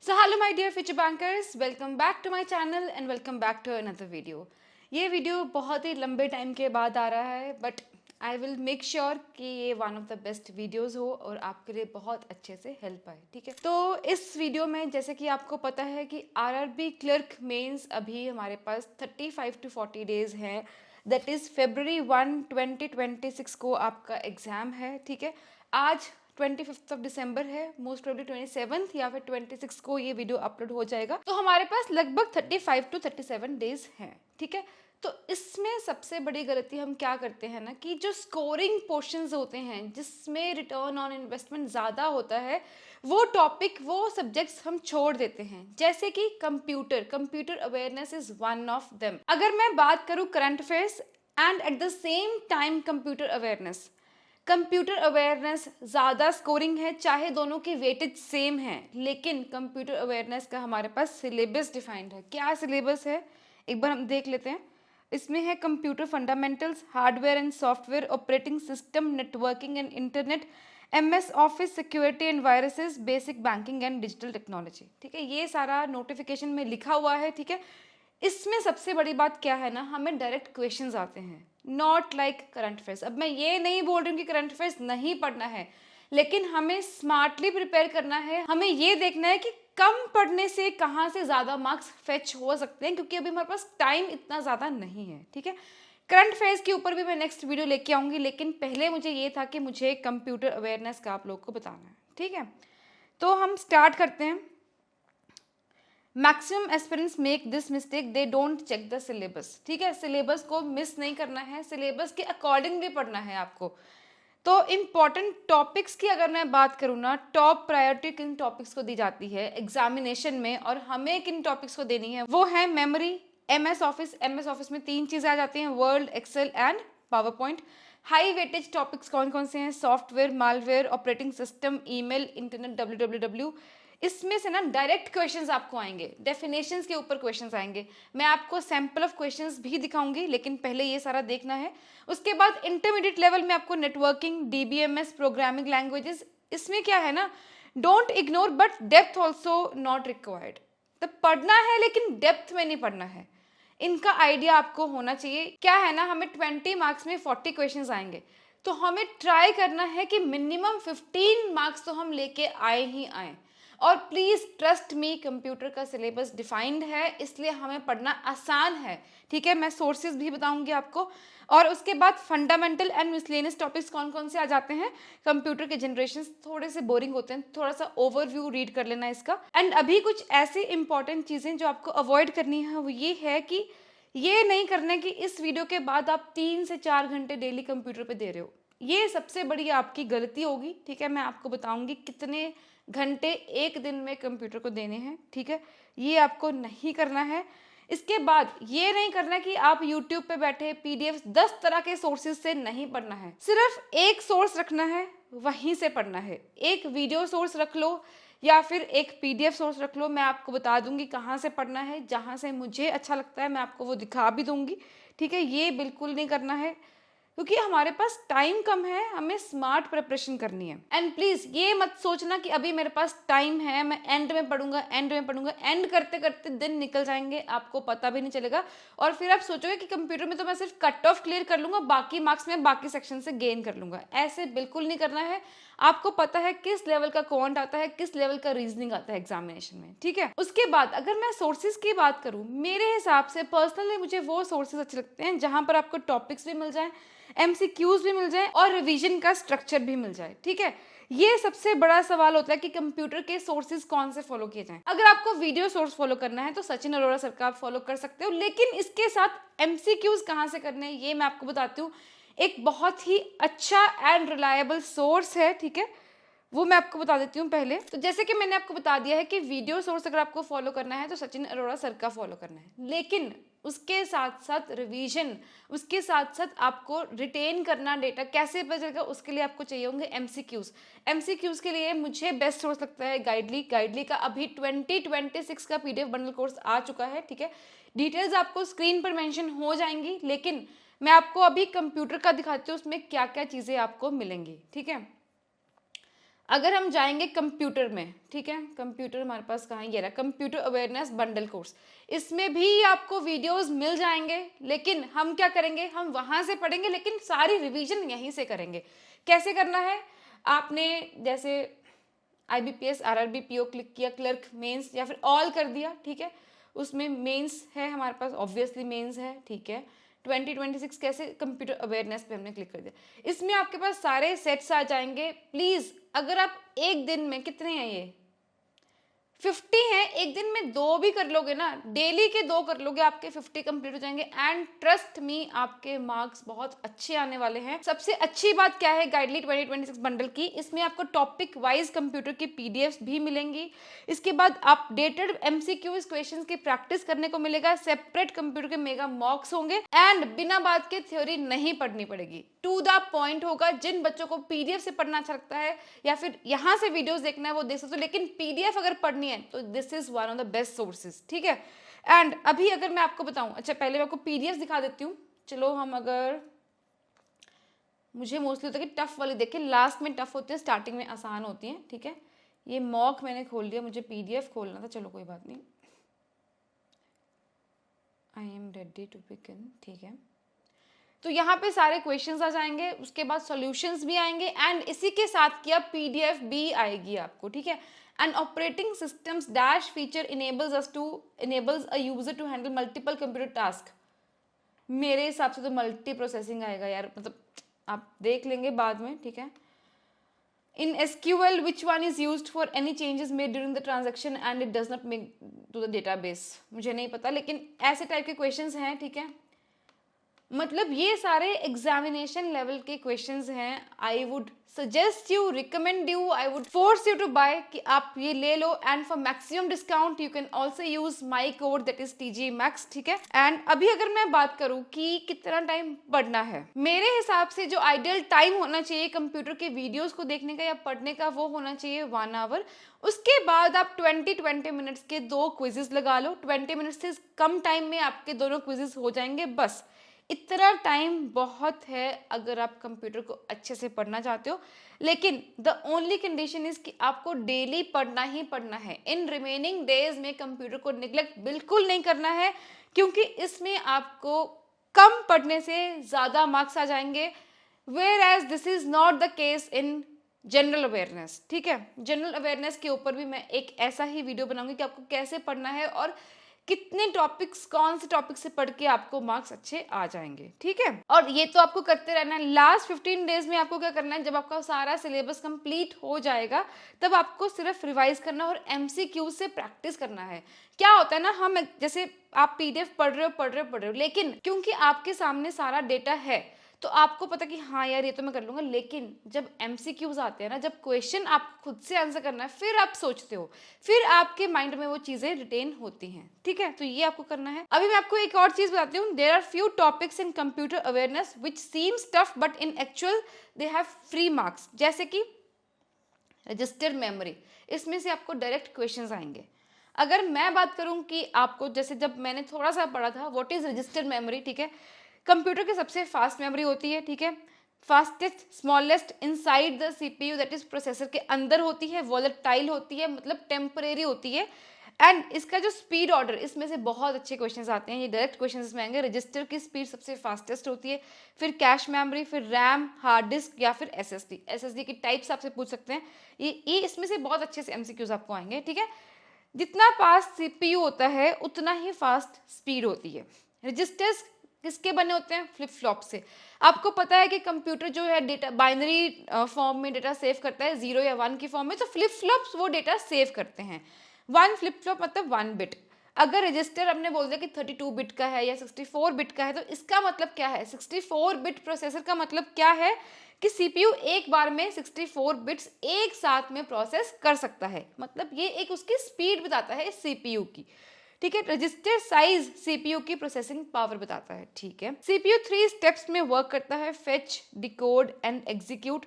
So hello my dear future bankers, welcome back to my channel and welcome back to another video. ये video बहुत ही लंबे time के बाद आ रहा है but I will make sure कि ये one of the best videos हो और आपके लिए बहुत अच्छे से हेल्प आए, ठीक है। तो इस वीडियो में जैसे कि आपको पता है कि आरआरबी क्लर्क मेंस अभी हमारे पास 35 to 40 डेज हैं, दैट इज़ February 1, 2026 को आपका एग्ज़ाम है, ठीक है। आज 25 दिसंबर है, मोस्ट प्रोबेबली 27 या फिर 26 को ये वीडियो अपलोड हो जाएगा। तो हमारे पास लगभग 35 to 37 डेज हैं, ठीक है। तो इसमें सबसे बड़ी गलती हम क्या करते हैं ना कि जो स्कोरिंग पोर्शंस होते हैं जिसमें रिटर्न ऑन इन्वेस्टमेंट ज़्यादा होता है वो टॉपिक वो सब्जेक्ट्स हम छोड़ देते हैं, जैसे कि computer awareness is one of them. अगर मैं बात करूँ current affairs and at the same time computer awareness ज़्यादा स्कोरिंग है, चाहे दोनों की वेटेज सेम है, लेकिन कंप्यूटर अवेयरनेस का हमारे पास सिलेबस डिफाइंड है। क्या सिलेबस है एक बार हम देख लेते हैं। इसमें है computer fundamentals, hardware and software, operating system, networking and internet, MS office, security and viruses, basic banking and digital technology, ठीक है। ये सारा नोटिफिकेशन में लिखा हुआ है, ठीक है। इसमें सबसे बड़ी बात क्या है ना, हमें डायरेक्ट क्वेश्चंस आते हैं, नॉट लाइक करंट अफेयर्स। अब मैं ये नहीं बोल रही हूँ कि करंट अफेयर्स नहीं पढ़ना है, लेकिन हमें स्मार्टली प्रिपेयर करना है। हमें ये देखना है कि कम पढ़ने से कहाँ से ज़्यादा मार्क्स फेच हो सकते हैं, क्योंकि अभी हमारे पास टाइम इतना ज़्यादा नहीं है, ठीक है। करंट अफेयर्स के ऊपर भी मैं नेक्स्ट वीडियो लेके आऊँगी, लेकिन पहले मुझे ये था कि मुझे कंप्यूटर अवेयरनेस का आप लोग को बताना है, ठीक है। तो हम स्टार्ट करते हैं। Maximum aspirants make this mistake, they don't check the syllabus, ठीक है। सिलेबस को मिस नहीं करना है, सिलेबस के अकॉर्डिंग भी पढ़ना है आपको। तो इम्पॉर्टेंट टॉपिक्स की अगर मैं बात करूँ ना, टॉप प्रायोरिटी किन टॉपिक्स को दी जाती है एग्जामिनेशन में और हमें किन टॉपिक्स को देनी है, वो है मेमोरी, MS ऑफिस में 3 चीज़ें आ जाती हैं, Word, Excel and PowerPoint. High weightage topics कौन कौन से हैं, software, malware, operating system, email, internet, www। इसमें से ना डायरेक्ट क्वेश्चंस आपको आएंगे, डेफिनेशंस के ऊपर क्वेश्चंस आएंगे। मैं आपको सैंपल ऑफ क्वेश्चंस भी दिखाऊंगी, लेकिन पहले ये सारा देखना है। उसके बाद इंटरमीडिएट लेवल में आपको नेटवर्किंग, DBMS, प्रोग्रामिंग लैंग्वेजेस, इसमें क्या है ना, don't ignore but depth also not required. तो पढ़ना है लेकिन डेप्थ में नहीं पढ़ना है, इनका आइडिया आपको होना चाहिए। क्या है ना, हमें 20 मार्क्स में 40 क्वेश्चंस आएंगे, तो हमें ट्राई करना है कि मिनिमम 15 मार्क्स तो हम लेके आए ही आए। और प्लीज़ ट्रस्ट मी, कंप्यूटर का सिलेबस डिफाइंड है, इसलिए हमें पढ़ना आसान है, ठीक है। मैं सोर्सेज भी बताऊंगी आपको। और उसके बाद फंडामेंटल एंड मिसलेनियस टॉपिक्स कौन कौन से आ जाते हैं। कंप्यूटर के जनरेशन थोड़े से बोरिंग होते हैं, थोड़ा सा ओवरव्यू रीड कर लेना इसका। एंड अभी कुछ ऐसी इंपॉर्टेंट चीज़ें जो आपको अवॉइड करनी है वो ये है कि ये नहीं करना कि इस वीडियो के बाद आप 3 से 4 घंटे डेली कंप्यूटर पे दे रहे हो, ये सबसे बड़ी आपकी गलती होगी, ठीक है। मैं आपको बताऊंगी कितने घंटे एक दिन में कंप्यूटर को देने हैं, ठीक है। ये आपको नहीं करना है। इसके बाद ये नहीं करना कि आप YouTube पे बैठे PDF 10 तरह के सोर्सेज से नहीं पढ़ना है, सिर्फ एक सोर्स रखना है, वहीं से पढ़ना है। एक वीडियो सोर्स रख लो या फिर एक PDF सोर्स रख लो, मैं आपको बता दूंगी कहाँ से पढ़ना है, जहाँ से मुझे अच्छा लगता है मैं आपको वो दिखा भी दूंगी, ठीक है। ये बिल्कुल नहीं करना है, क्योंकि हमारे पास टाइम कम है, हमें स्मार्ट प्रिपरेशन करनी है। एंड प्लीज ये मत सोचना कि अभी मेरे पास टाइम है, मैं एंड में पढ़ूंगा, एंड करते करते दिन निकल जाएंगे, आपको पता भी नहीं चलेगा। और फिर आप सोचोगे कि कंप्यूटर में तो मैं सिर्फ कट ऑफ क्लियर कर लूंगा, बाकी मार्क्स में बाकी सेक्शन से गेन कर लूंगा। ऐसे बिल्कुल नहीं करना है। आपको पता है किस लेवल का क्वांट आता है, किस लेवल का रीजनिंग आता है एग्जामिनेशन में, ठीक है। उसके बाद अगर मैं सोर्सेज की बात करूं, मेरे हिसाब से पर्सनली मुझे वो सोर्सेज अच्छे लगते हैं जहां पर आपको टॉपिक्स भी मिल जाए, MCQs भी मिल जाए और रिवीजन का स्ट्रक्चर भी मिल जाए, ठीक है। ये सबसे बड़ा सवाल होता है कि कंप्यूटर के सोर्सेज कौन से फॉलो किए जाएं। अगर आपको वीडियो सोर्स फॉलो करना है तो सचिन अरोड़ा सर का आप फॉलो कर सकते हो, लेकिन इसके साथ MCQs कहाँ से करने हैं ये मैं आपको बताती हूँ। एक बहुत ही अच्छा एंड रिलायबल सोर्स है, ठीक है, वो मैं आपको बता देती हूँ पहले। तो जैसे कि मैंने आपको बता दिया है कि वीडियो सोर्स अगर आपको फॉलो करना है तो सचिन अरोड़ा सर का फॉलो करना है, लेकिन उसके साथ साथ रिवीजन, उसके साथ साथ आपको रिटेन करना डेटा कैसे पता चलेगा, उसके लिए आपको चाहिए होंगे MCQs के लिए मुझे बेस्ट सोर्स लगता है गाइडली का अभी 2026 का PDF बंडल कोर्स आ चुका है, ठीक है। डिटेल्स आपको स्क्रीन पर मेंशन हो जाएंगी, लेकिन मैं आपको अभी कंप्यूटर का दिखाती हूँ उसमें क्या क्या चीज़ें आपको मिलेंगी, ठीक है। अगर हम जाएंगे कंप्यूटर में, ठीक है, कंप्यूटर हमारे पास कहाँ है, ये रहा कंप्यूटर अवेयरनेस बंडल कोर्स। इसमें भी आपको वीडियोस मिल जाएंगे, लेकिन हम क्या करेंगे, हम वहाँ से पढ़ेंगे, लेकिन सारी रिवीजन यहीं से करेंगे। कैसे करना है, आपने जैसे IBPS RRB PO क्लिक किया, क्लर्क मेंस या फिर ऑल कर दिया, ठीक है, उसमें मेंस है हमारे पास, ऑब्वियसली मेंस है, ठीक है। 2026 कैसे, कंप्यूटर अवेयरनेस पे हमने क्लिक कर दिया। इसमें आपके पास सारे सेट्स आ जाएंगे। प्लीज अगर आप एक दिन में, कितने हैं ये 50 हैं, एक दिन में 2 भी कर लोगे ना, डेली के 2 कर लोगे, आपके 50 कंप्लीट हो जाएंगे। एंड ट्रस्ट मी, आपके मार्क्स बहुत अच्छे आने वाले हैं। सबसे अच्छी बात क्या है गाइडली 2026 बंडल की, इसमें आपको टॉपिक वाइज कंप्यूटर की PDFs भी मिलेंगी। इसके बाद अपडेटेड MCQs क्वेश्चंस की प्रैक्टिस करने को मिलेगा, सेपरेट कंप्यूटर के मेगा मॉक्स होंगे, एंड बिना बात के थ्योरी नहीं पढ़नी पड़ेगी, टू द पॉइंट होगा। जिन बच्चों को PDF से पढ़ना अच्छा लगता है या फिर यहाँ से वीडियोस देखना है वो देख सकते हो, लेकिन PDF अगर पढ़नी है तो this is one of the best sources, ठीक है। एंड अभी अगर मैं आपको बताऊं, अच्छा पहले मैं आपको PDFs दिखा देती हूँ। चलो हम अगर, मुझे मोस्टली होता है कि टफ वाली देखें, लास्ट में टफ होती है, स्टार्टिंग में आसान होती है, ठीक है। ये मॉक मैंने खोल लिया, मुझे PDF खोलना था, चलो कोई बात नहीं। I am ready to begin, ठीक है। तो यहाँ पे सारे क्वेश्चंस आ जाएंगे, उसके बाद सॉल्यूशंस भी आएंगे, एंड इसी के साथ क्या PDF भी आएगी आपको, ठीक है। And operating systems dash feature enables a user to handle multiple computer task. मेरे हिसाब से तो मल्टी प्रोसेसिंग आएगा यार, मतलब आप देख लेंगे बाद में, ठीक है। इन SQL which one is used for any changes made during the transaction and it does not make to the database, मुझे नहीं पता, लेकिन ऐसे टाइप के क्वेश्चंस हैं, ठीक है। मतलब ये सारे एग्जामिनेशन लेवल के क्वेश्चंस हैं। I would suggest you, recommend you, I would force you to buy, कि आप ये ले लो। And for maximum discount you can also use my code, that is TG Max, ठीक है। एंड अभी अगर मैं बात करूं कि कितना टाइम पढ़ना है, मेरे हिसाब से जो आइडियल टाइम होना चाहिए कंप्यूटर के वीडियोस को देखने का या पढ़ने का, वो होना चाहिए 1 आवर। उसके बाद आप 20 मिनट्स के 2 क्विजेस लगा लो, 20 मिनट्स से कम टाइम में आपके दोनों क्विजेस हो जाएंगे, बस इतना टाइम बहुत है अगर आप कंप्यूटर को अच्छे से पढ़ना चाहते हो। लेकिन द ओनली कंडीशन इज कि आपको डेली पढ़ना ही पढ़ना है। इन रिमेनिंग डेज में कंप्यूटर को निगलेक्ट बिल्कुल नहीं करना है, क्योंकि इसमें आपको कम पढ़ने से ज़्यादा मार्क्स आ जाएंगे, whereas this is not the case in general awareness, ठीक है। जनरल अवेयरनेस के ऊपर भी मैं एक ऐसा ही वीडियो बनाऊंगी कि आपको कैसे पढ़ना है और कितने टॉपिक्स, कौन से टॉपिक से पढ़ के आपको मार्क्स अच्छे आ जाएंगे, ठीक है। और ये तो आपको करते रहना है। लास्ट 15 डेज में आपको क्या करना है, जब आपका सारा सिलेबस कंप्लीट हो जाएगा तब आपको सिर्फ रिवाइज करना और MCQ से प्रैक्टिस करना है। क्या होता है ना, हम जैसे आप PDF पढ़ रहे हो, लेकिन क्योंकि आपके सामने सारा डेटा है तो आपको पता कि हाँ यार ये तो मैं कर लूंगा, लेकिन जब MCQs आते हैं ना, जब क्वेश्चन आप खुद से आंसर करना है, फिर आप सोचते हो, फिर आपके माइंड में वो चीजें रिटेन होती हैं, ठीक है। तो ये आपको करना है। अभी मैं आपको एक और चीज बताती हूँ। There are few topics in computer awareness which seems tough but in actual they have free marks, जैसे कि रजिस्टर्ड मेमोरी। इसमें से आपको डायरेक्ट क्वेश्चंस आएंगे। अगर मैं बात करूं कि आपको, जैसे जब मैंने थोड़ा सा पढ़ा था व्हाट इज रजिस्टर्ड मेमोरी, ठीक है, कंप्यूटर की सबसे फास्ट मेमोरी होती है, ठीक है, fastest smallest inside the CPU, that is processor के अंदर होती है, वॉलेटाइल होती है, मतलब टेम्परेरी होती है। एंड इसका जो स्पीड ऑर्डर, इसमें से बहुत अच्छे क्वेश्चंस आते हैं, ये डायरेक्ट क्वेश्चंस इसमें आएंगे। रजिस्टर की स्पीड सबसे फास्टेस्ट होती है, फिर कैश मेमोरी, फिर रैम, हार्ड डिस्क या फिर SSD की टाइप्स आपसे पूछ सकते हैं। ये इसमें से बहुत अच्छे से MCQs आपको आएंगे, ठीक है। जितना फास्ट CPU होता है उतना ही फास्ट स्पीड होती है। रजिस्टर्स किसके बने होते हैं, फ्लिप फ्लॉप से। आपको पता है कि कंप्यूटर जो है डेटा बाइनरी फॉर्म में डेटा सेव करता है, 0 या 1 की फॉर्म में, तो फ्लिप फ्लॉप्स वो डेटा सेव करते हैं। 1 फ्लिप फ्लॉप मतलब 1 बिट। अगर रजिस्टर हमने बोल दिया कि 32 बिट का है या 64 बिट का है, तो इसका मतलब क्या है, 64 बिट प्रोसेसर का मतलब क्या है कि CPU एक बार में 64 बिट्स एक साथ में प्रोसेस कर सकता है, मतलब ये एक उसकी स्पीड बताता है CPU की, ठीक है। रजिस्टर साइज CPU की प्रोसेसिंग पावर बताता है, ठीक है। CPU 3 स्टेप्स में वर्क करता है, फेच, डिकोड एंड एग्जीक्यूट।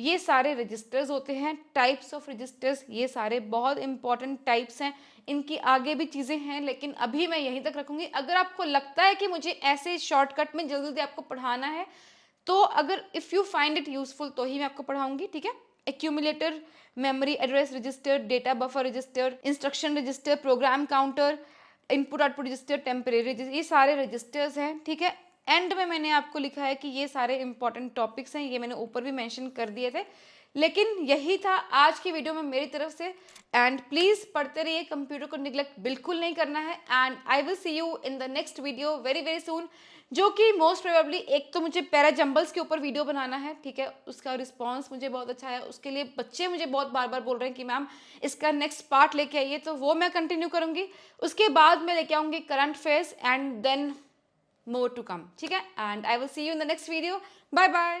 ये सारे रजिस्टर्स होते हैं। टाइप्स ऑफ रजिस्टर्स, ये सारे बहुत इंपॉर्टेंट टाइप्स हैं, इनकी आगे भी चीज़ें हैं, लेकिन अभी मैं यहीं तक रखूंगी। अगर आपको लगता है कि मुझे ऐसे शॉर्टकट में जल्दी जल्दी आपको पढ़ाना है, तो अगर if you find it useful तो ही मैं आपको पढ़ाऊंगी, ठीक है। Accumulator, memory address register, data buffer register, instruction register, program counter, input output register, temporary register, ये सारे रजिस्टर्स हैं, ठीक है। एंड में मैंने आपको लिखा है कि ये सारे इंपॉर्टेंट टॉपिक्स हैं, ये मैंने ऊपर भी मेंशन कर दिए थे, लेकिन यही था आज की वीडियो में मेरी तरफ से। एंड प्लीज पढ़ते रहिए, कंप्यूटर को निगलेक्ट बिल्कुल नहीं करना है। And I will see you in the next video very very soon, जो कि मोस्ट प्रोबेबली एक तो मुझे पैरा जंबल्स के ऊपर वीडियो बनाना है, ठीक है। उसका रिस्पांस मुझे बहुत अच्छा है, उसके लिए बच्चे मुझे बहुत बार बार बोल रहे हैं कि मैम इसका नेक्स्ट पार्ट लेके आइए, तो वो मैं कंटिन्यू करूंगी। उसके बाद मैं लेके आऊंगी current affairs and then more to come, ठीक है। And I will see you in the next video, bye bye.